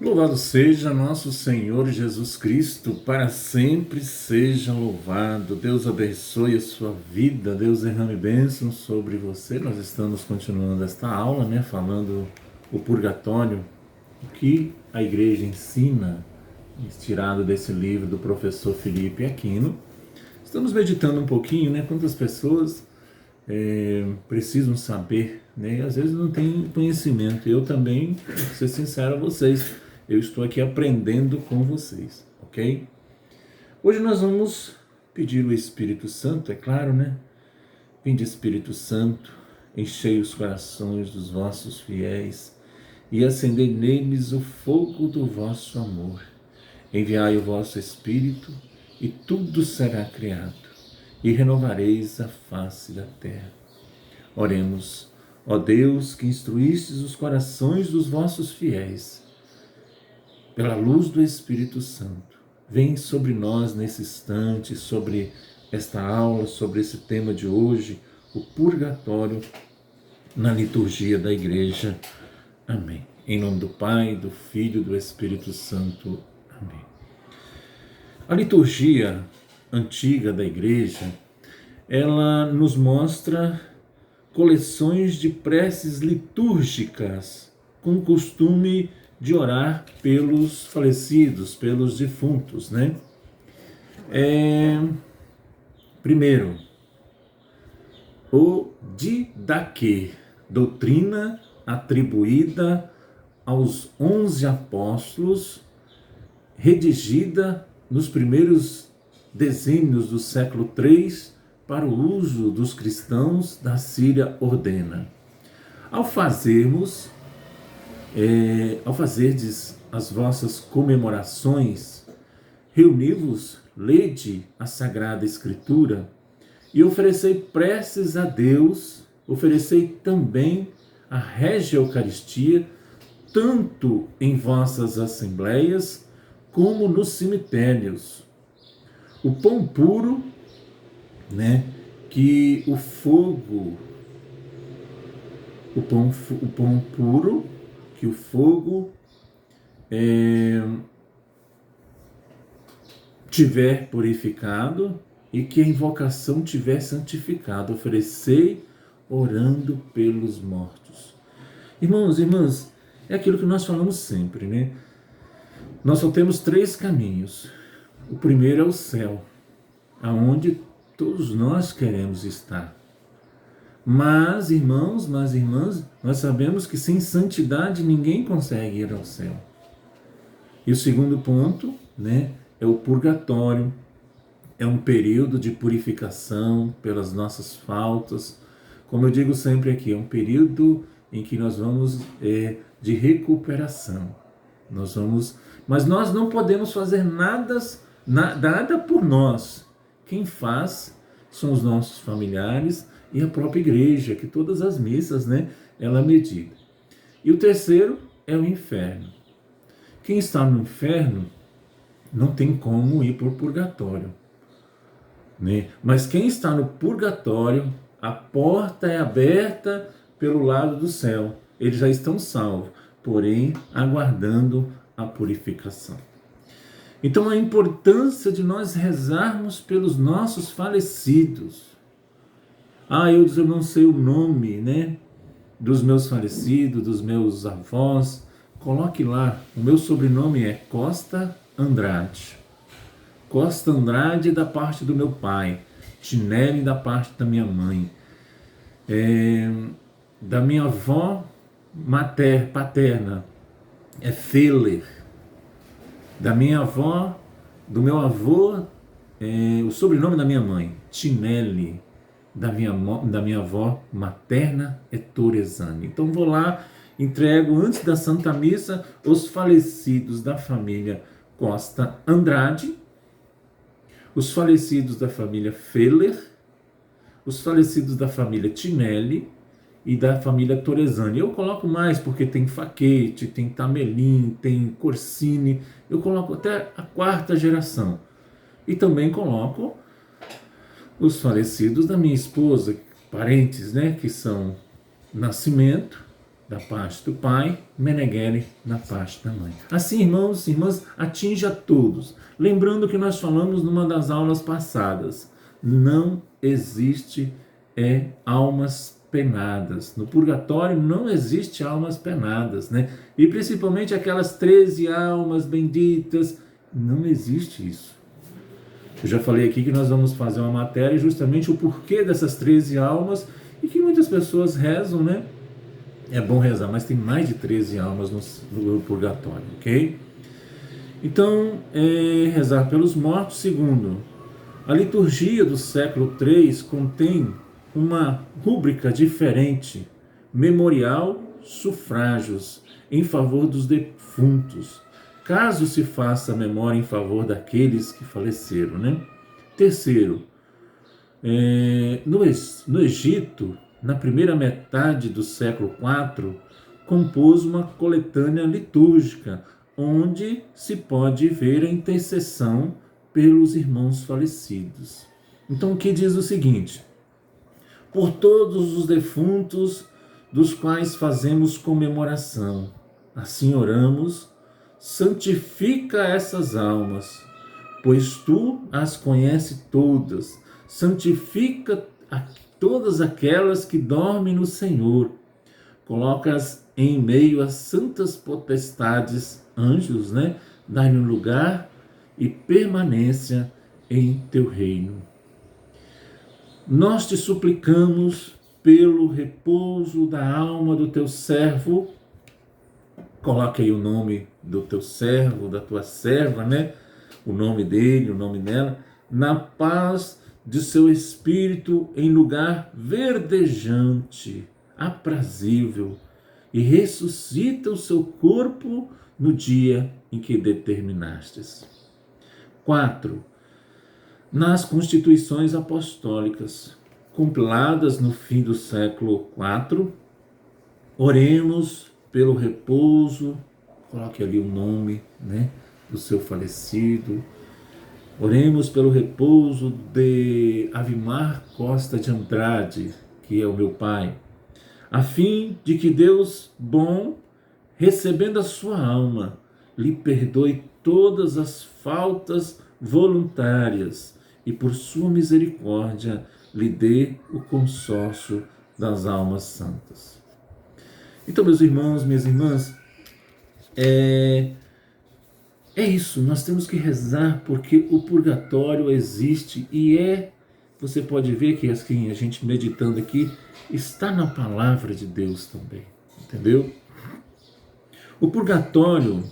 Louvado seja nosso Senhor Jesus Cristo, para sempre seja louvado. Deus abençoe a sua vida, Deus derrame bênçãos sobre você. Nós estamos continuando esta aula, falando o purgatório, o que a igreja ensina, tirado desse livro do professor Felipe Aquino. Estamos meditando um pouquinho, quantas pessoas precisam saber, às vezes não tem conhecimento. Eu também, vou ser sincero a vocês, eu estou aqui aprendendo com vocês, ok? Hoje nós vamos pedir o Espírito Santo, é claro, Vinde Espírito Santo, enchei os corações dos vossos fiéis e acendei neles o fogo do vosso amor. Enviai o vosso Espírito e tudo será criado e renovareis a face da terra. Oremos. Ó Deus, que instruístes os corações dos vossos fiéis, pela luz do Espírito Santo, vem sobre nós nesse instante, sobre esta aula, sobre esse tema de hoje, o purgatório na liturgia da igreja. Amém. Em nome do Pai, do Filho e do Espírito Santo. Amém. A liturgia antiga da igreja, ela nos mostra coleções de preces litúrgicas com o costume de orar pelos falecidos, pelos defuntos, Primeiro, o Didaquê, doutrina atribuída aos 11 apóstolos, redigida nos primeiros dezênios do século III para o uso dos cristãos da Síria ordena. Ao fazerdes as vossas comemorações, reuni-vos, lede a Sagrada Escritura e oferecei preces a Deus, oferecei também a régia Eucaristia, tanto em vossas assembleias como nos cemitérios. O pão puro, que o fogo, o pão puro, que o fogo tiver purificado e que a invocação tiver santificado, oferecei orando pelos mortos. Irmãos e irmãs, é aquilo que nós falamos sempre, Nós só temos 3 caminhos. O primeiro é o céu, aonde todos nós queremos estar. Mas, irmãos, irmãs, nós sabemos que sem santidade ninguém consegue ir ao céu. E o segundo ponto, é o purgatório. É um período de purificação pelas nossas faltas. Como eu digo sempre aqui, é um período em que nós vamos de recuperação. Mas nós não podemos fazer nada por nós. Quem faz são os nossos familiares e a própria igreja, que todas as missas, ela medita. E o terceiro é o inferno. Quem está no inferno não tem como ir para o purgatório, Mas quem está no purgatório, a porta é aberta pelo lado do céu. Eles já estão salvos, porém aguardando a purificação. Então a importância de nós rezarmos pelos nossos falecidos. Eu não sei o nome, dos meus falecidos, dos meus avós. Coloque lá, o meu sobrenome é Costa Andrade. Costa Andrade da parte do meu pai, Tinelli da parte da minha mãe, da minha avó paterna é Feller, da minha avó, do meu avô, o sobrenome da minha mãe, Tinelli, da minha avó materna é Torresani. Então vou lá, entrego antes da Santa Missa os falecidos da família Costa Andrade, os falecidos da família Feller, os falecidos da família Tinelli e da família Torresani. Eu coloco mais porque tem Facchetti, tem Tamelin, tem Corsini, eu coloco até a 4ª geração. E também coloco os falecidos da minha esposa, parentes, que são Nascimento, da parte do pai, Menegele na parte da mãe. Assim, irmãos e irmãs, atinge a todos. Lembrando que nós falamos numa das aulas passadas, não existe almas penadas. No purgatório não existe almas penadas, né? E principalmente aquelas 13 almas benditas, não existe isso. Eu já falei aqui que nós vamos fazer uma matéria justamente o porquê dessas 13 almas e que muitas pessoas rezam, né? É bom rezar, mas tem mais de 13 almas no purgatório, ok? Então, rezar pelos mortos. Segundo, a liturgia do século III contém uma rúbrica diferente, memorial, sufrágios, em favor dos defuntos, caso se faça memória em favor daqueles que faleceram, né? Terceiro, no Egito, na primeira metade do século IV, compôs uma coletânea litúrgica, onde se pode ver a intercessão pelos irmãos falecidos. Então, o que diz o seguinte: por todos os defuntos dos quais fazemos comemoração, assim oramos, santifica essas almas, pois tu as conheces todas, santifica todas aquelas que dormem no Senhor, colocas em meio às santas potestades, anjos, né? Dai-lhe lugar e permanência em teu reino. Nós te suplicamos pelo repouso da alma do teu servo, coloque aí o nome do teu servo, da tua serva, né? O nome dele, o nome dela, na paz de seu espírito em lugar verdejante, aprazível, e ressuscita o seu corpo no dia em que determinastes. 4. Nas constituições apostólicas, compiladas no fim do século IV, oremos pelo repouso, coloque ali o nome, né, do seu falecido. Oremos pelo repouso de Avimar Costa de Andrade, que é o meu pai, a fim de que Deus bom, recebendo a sua alma, lhe perdoe todas as faltas voluntárias e por sua misericórdia lhe dê o consórcio das almas santas. Então, meus irmãos, minhas irmãs, é isso, nós temos que rezar porque o purgatório existe e você pode ver que assim, a gente meditando aqui, está na palavra de Deus também, entendeu? O purgatório,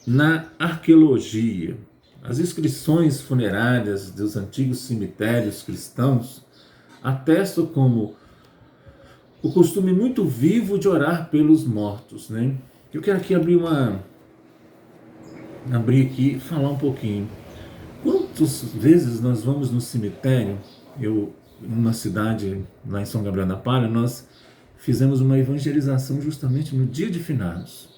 na arqueologia, as inscrições funerárias dos antigos cemitérios cristãos atestam como o costume muito vivo de orar pelos mortos, né? Eu quero aqui abrir aqui e falar um pouquinho. Quantas vezes nós vamos no cemitério? Numa cidade lá em São Gabriel da Palha, nós fizemos uma evangelização justamente no dia de finados.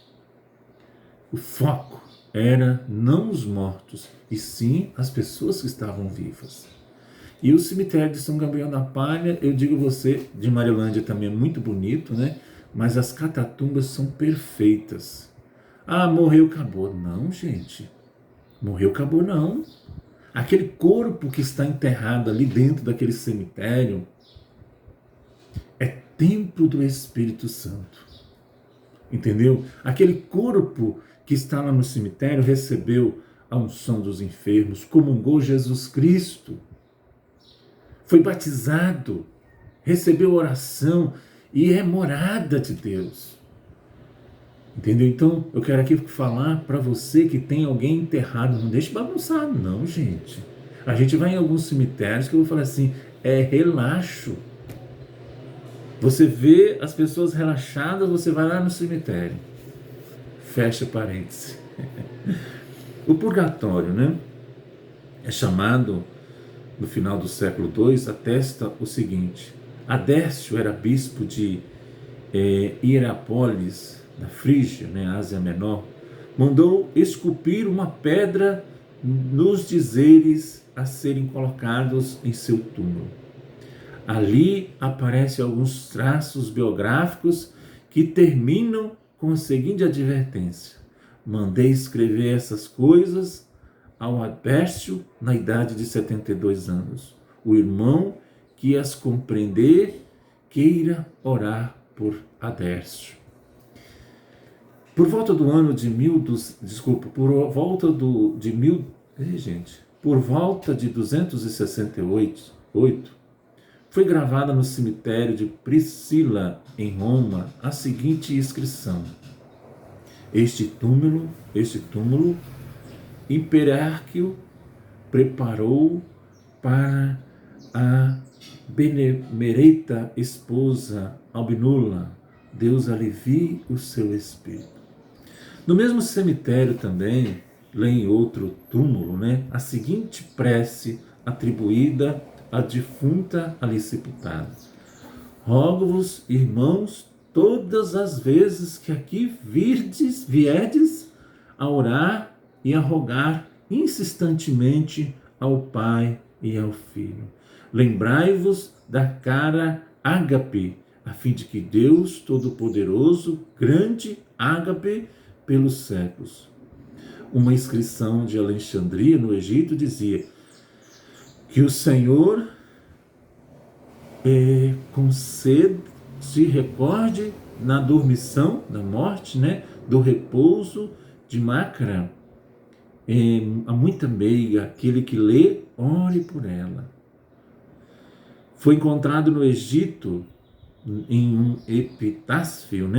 O foco era não os mortos, e sim as pessoas que estavam vivas. E o cemitério de São Gabriel da Palha, eu digo você, de Marilândia também é muito bonito, né? Mas as catatumbas são perfeitas. Ah, morreu, acabou. Não, gente. Morreu, acabou, não. Aquele corpo que está enterrado ali dentro daquele cemitério é templo do Espírito Santo. Entendeu? Aquele corpo que está lá no cemitério recebeu a unção dos enfermos, comungou Jesus Cristo, foi batizado, recebeu oração e é morada de Deus. Entendeu? Então, eu quero aqui falar para você que tem alguém enterrado, não deixe bagunçado não, gente. A gente vai em alguns cemitérios que eu vou falar assim, é relaxo. Você vê as pessoas relaxadas, você vai lá no cemitério. Fecha parênteses. O purgatório, né? É chamado, no final do século II, atesta o seguinte: Adércio era bispo de Hierápolis, na Frígia, né, Ásia Menor, mandou esculpir uma pedra nos dizeres a serem colocados em seu túmulo. Ali aparecem alguns traços biográficos que terminam com a seguinte advertência: mandei escrever essas coisas ao Adércio na idade de 72 anos. O irmão que as compreender, queira orar por Adércio. Por volta do ano de por volta de 268, foi gravada no cemitério de Priscila, em Roma, a seguinte inscrição: Este túmulo, Hiperárquio preparou para a benemerita esposa Albinula, Deus alivie o seu espírito. No mesmo cemitério também, lê em outro túmulo, a seguinte prece atribuída à defunta ali sepultada: Rogo-vos, irmãos, todas as vezes que aqui vierdes a orar e a rogar insistentemente ao Pai e ao Filho. Lembrai-vos da cara ágape, a fim de que Deus Todo-Poderoso, grande ágape pelos séculos. Uma inscrição de Alexandria, no Egito, dizia que o Senhor se recorde na dormição, da morte, do repouso de Macra, a muita meiga, aquele que lê, ore por ela. Foi encontrado no Egito, em um epitáfio,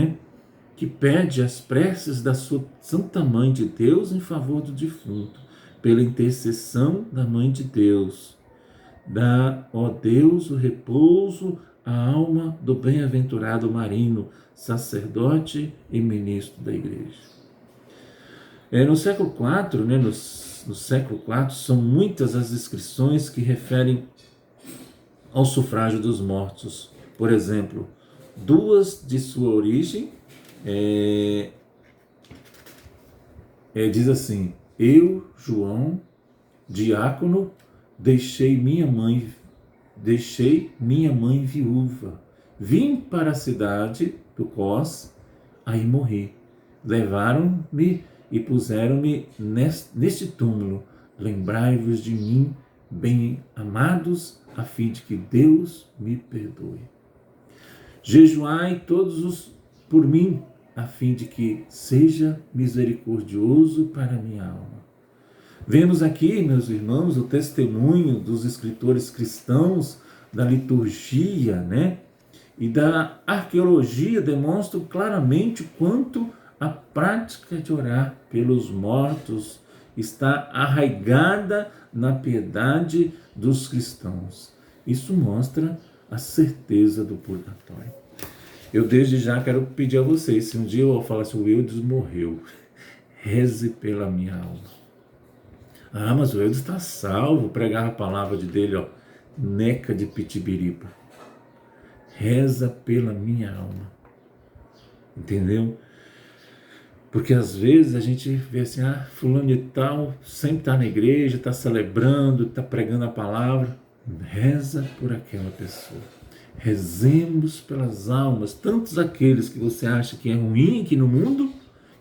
que pede as preces da sua Santa Mãe de Deus em favor do defunto, pela intercessão da Mãe de Deus. Dá, ó Deus, o repouso à alma do bem-aventurado Marino, sacerdote e ministro da Igreja. No século IV, no século IV, são muitas as inscrições que referem ao sufrágio dos mortos. Por exemplo, duas de sua origem, diz assim: eu, João, diácono, deixei minha mãe viúva, vim para a cidade do Cós, aí morri. Levaram-me e puseram-me neste túmulo. Lembrai-vos de mim, bem amados, a fim de que Deus me perdoe. Jejuai por mim, a fim de que seja misericordioso para a minha alma. Vemos aqui, meus irmãos, o testemunho dos escritores cristãos, da liturgia, e da arqueologia demonstram claramente o quanto a prática de orar pelos mortos está arraigada na piedade dos cristãos. Isso mostra a certeza do purgatório. Eu desde já quero pedir a vocês, se um dia eu falar assim, o Eudes morreu, reze pela minha alma. Ah, mas o Eudes está salvo, pregar a palavra dele, neca de pitibiriba. Reza pela minha alma. Entendeu? Porque às vezes a gente vê assim, fulano de tal sempre está na igreja, está celebrando, está pregando a palavra. Reza por aquela pessoa. Rezemos pelas almas, tantos aqueles que você acha que é ruim aqui no mundo,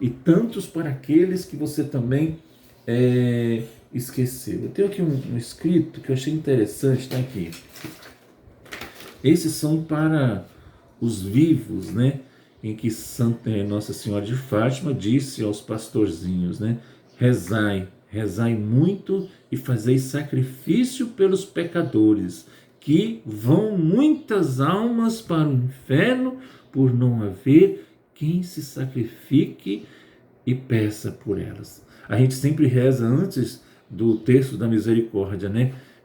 e tantos para aqueles que você também esqueceu. Eu tenho aqui um escrito que eu achei interessante, está aqui. Esses são para os vivos, em que Nossa Senhora de Fátima disse aos pastorzinhos, rezai muito e fazei sacrifício pelos pecadores, que vão muitas almas para o inferno por não haver quem se sacrifique e peça por elas. A gente sempre reza antes do terço da misericórdia,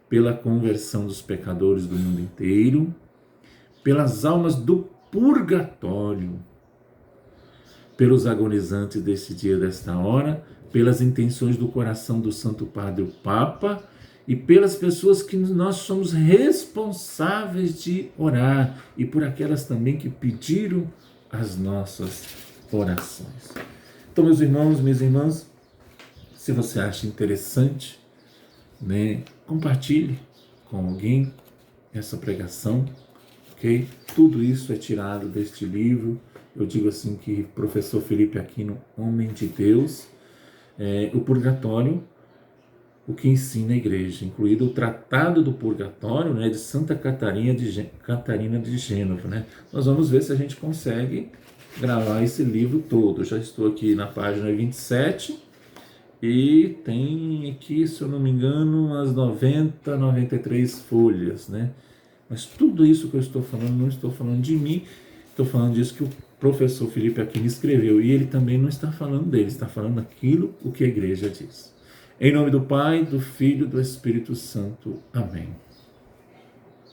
pela conversão dos pecadores do mundo inteiro, pelas almas do purgatório, pelos agonizantes deste dia, desta hora, pelas intenções do coração do Santo Padre, o Papa, e pelas pessoas que nós somos responsáveis de orar, e por aquelas também que pediram as nossas orações. Então, meus irmãos, minhas irmãs, se você acha interessante, compartilhe com alguém essa pregação, ok? Tudo isso é tirado deste livro eu digo assim que professor Felipe Aquino, homem de Deus, o purgatório, o que ensina a igreja, incluído o Tratado do Purgatório, né, de Santa Catarina de Gênova. Né? Nós vamos ver se a gente consegue gravar esse livro todo. Eu já estou aqui na página 27 e tem aqui, se eu não me engano, umas 93 folhas. Né? Mas tudo isso que eu estou falando, não estou falando de mim, estou falando disso que o professor Felipe Aquino escreveu. E ele também não está falando dele, está falando aquilo o que a igreja diz. Em nome do Pai, do Filho e do Espírito Santo. Amém.